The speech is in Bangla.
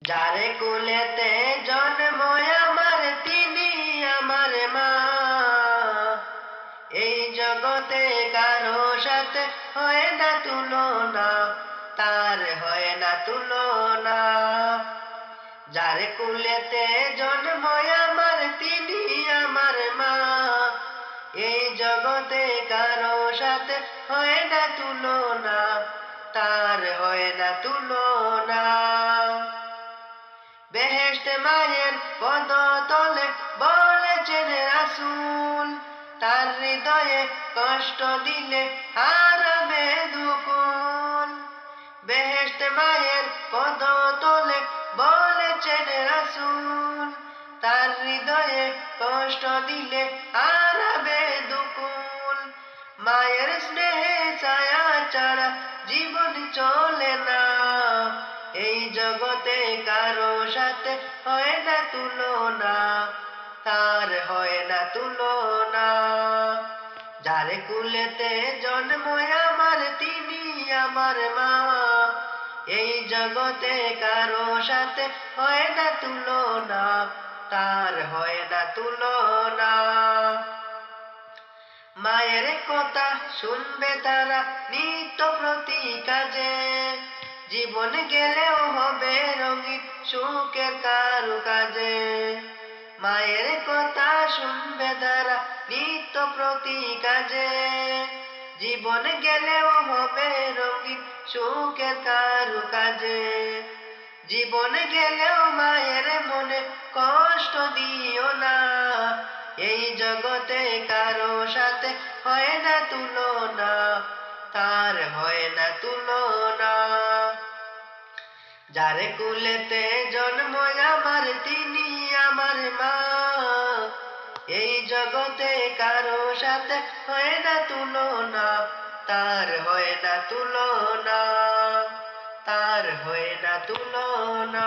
যারে কুলেতে জন্ম আমার তিনি আমার মা। এই জগতে কারো সাথে হয় না তুলনা, তার হয় না তুলনা। যার কুলেতে জন্ম আমার তিনি আমার মা। এই জগতে কারো সাথে হয় না তুলনা, তার হয় না তুলনা। বেহেশতে মায়ের পদতলে বলেছেন রাসূল, তার হৃদয়ে কষ্ট দিলে হারাবে দুকুল। বেহেশতে মায়ের পদতলে বলেছেন রাসূল, তার হৃদয়ে কষ্ট দিলে হারাবে দুকুল। মায়ের স্নেহে ছায়া ছাড়া জীবন চলে না। এই জগতে কারো সাথে হয় না তুলনা, তার হয় না তুলনা। যার কুলেতে জন্ম আমার তিনি আমার মা। এই জগতে কারো সাথে হয় না তুলনা, তার হয় না তুলনা। মায়ের কথা শুনবে তারা নিত্য প্রতি কাজে, জীবন গেলেও হবে রঙিন সুখের কারুকাজে। মায়ের কথা শুনবে তারা নিত্য প্রতি কাজে, জীবন গেলেও হবে রঙিন সুখের কারুকাজে। জীবন গেলেও মায়ের মনে কষ্ট দিও না। এই জগতে কারো সাথে হয় না তুলনা, তার হয় না তুলনা। যার কুলেতে জন্ম আমার তিনি আমার মা। এই জগতে কারো সাথে হয় না তুলনা, তার হয় না তুলনা, তার হয় না তুলনা।